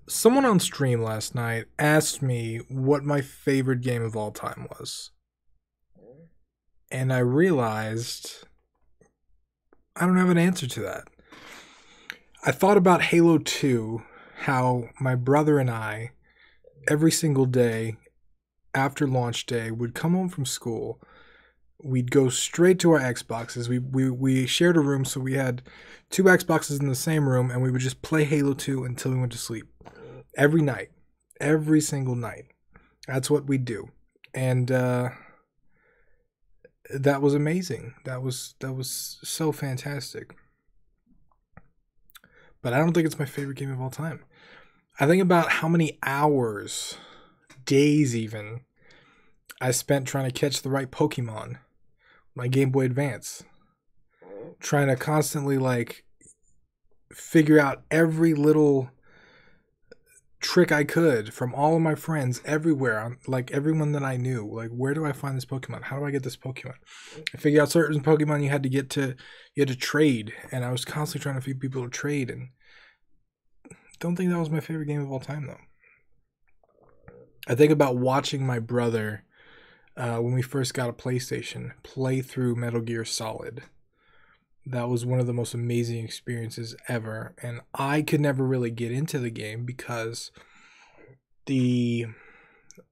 Someone on stream last night asked me what my favorite game of all time was. And I realized I don't have an answer to that. I thought about Halo 2, how my brother and I, every single day after launch day, would come home from school. We'd go straight to our Xboxes. We shared a room, so we had two Xboxes in the same room, and we would just play Halo 2 until we went to sleep. Every night. Every single night. That's what we do. And that was amazing. That was so fantastic. But I don't think it's my favorite game of all time. I think about how many hours, days even, I spent trying to catch the right Pokemon. My Game Boy Advance. Trying to constantly figure out every little trick I could from all of my friends everywhere, everyone that I knew. Where do I find this Pokemon? How do I get this Pokemon? I figured out certain Pokemon you had to trade, and I was constantly trying to find people to trade, and don't think that was my favorite game of all time though. I think about watching my brother when we first got a PlayStation play through Metal Gear Solid. That was one of the most amazing experiences ever. And I could never really get into the game because the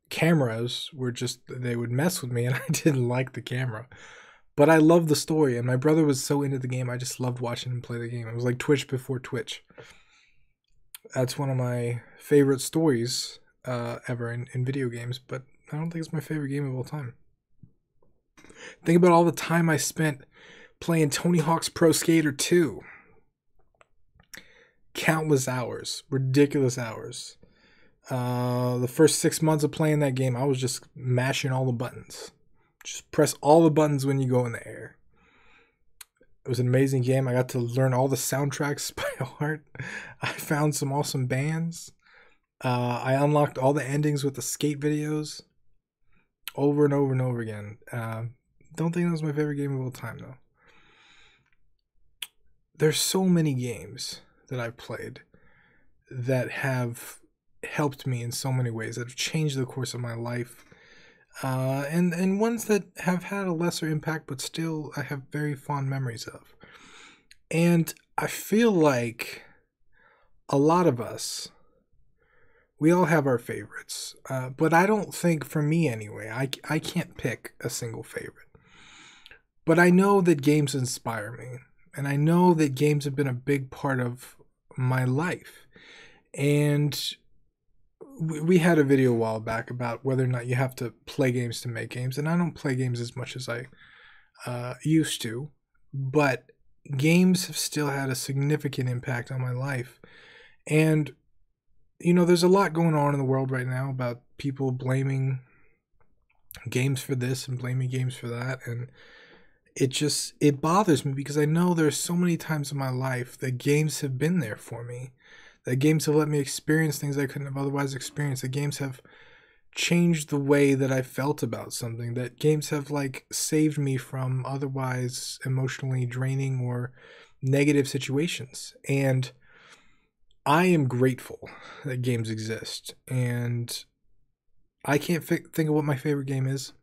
cameras were they would mess with me, and I didn't like the camera. But I loved the story, and my brother was so into the game, I just loved watching him play the game. It was like Twitch before Twitch. That's one of my favorite stories ever in video games, but I don't think it's my favorite game of all time. Think about all the time I spent playing Tony Hawk's Pro Skater 2. Countless hours. Ridiculous hours. The first 6 months of playing that game, I was just mashing all the buttons. Just press all the buttons when you go in the air. It was an amazing game. I got to learn all the soundtracks by heart. I found some awesome bands. I unlocked all the endings with the skate videos. Over and over and over again. Don't think that was my favorite game of all time, though. There's so many games that I've played that have helped me in so many ways, that have changed the course of my life, and ones that have had a lesser impact, but still I have very fond memories of. And I feel like a lot of us, we all have our favorites, but I don't think, for me anyway, I can't pick a single favorite. But I know that games inspire me. And I know that games have been a big part of my life. And we had a video a while back about whether or not you have to play games to make games. And I don't play games as much as I used to. But games have still had a significant impact on my life. And, there's a lot going on in the world right now about people blaming games for this and blaming games for that. And it bothers me because I know there's so many times in my life that games have been there for me, that games have let me experience things I couldn't have otherwise experienced, that games have changed the way that I felt about something, that games have saved me from otherwise emotionally draining or negative situations. And I am grateful that games exist, and I can't think of what my favorite game is.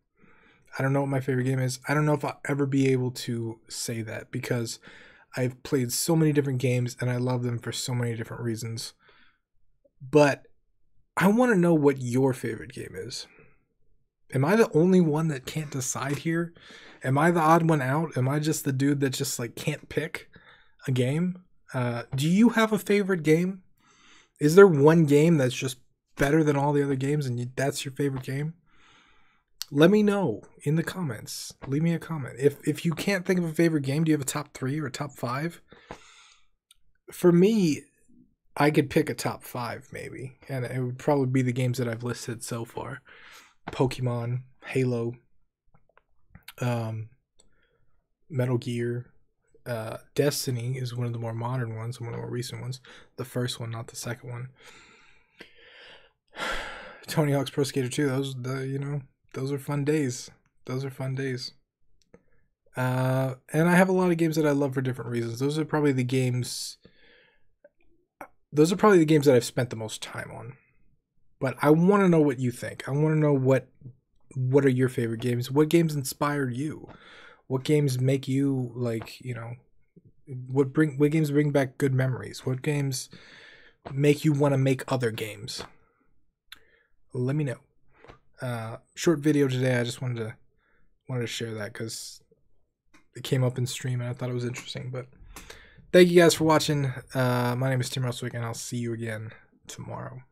I don't know what my favorite game is. I don't know if I'll ever be able to say that because I've played so many different games and I love them for so many different reasons. But I want to know what your favorite game is. Am I the only one that can't decide here? Am I the odd one out? Am I just the dude that just can't pick a game? Do you have a favorite game? Is there one game that's just better than all the other games and that's your favorite game? Let me know in the comments. Leave me a comment. If you can't think of a favorite game, do you have a top 3 or a top 5? For me, I could pick a top 5 maybe, and it would probably be the games that I've listed so far. Pokemon, Halo, Metal Gear, Destiny is one of the more modern ones, one of the more recent ones. The first one, not the second one. Tony Hawk's Pro Skater 2, those are fun days. Those are fun days. And I have a lot of games that I love for different reasons. Those are probably the games those are probably the games that I've spent the most time on. But I want to know what you think. I want to know what are your favorite games? What games inspired you? What games make you, like, you know, what games bring back good memories? What games make you want to make other games? Let me know. Short video today. I just wanted to share that because it came up in stream and I thought it was interesting. But thank you guys for watching. My name is Tim Russwick, and I'll see you again tomorrow.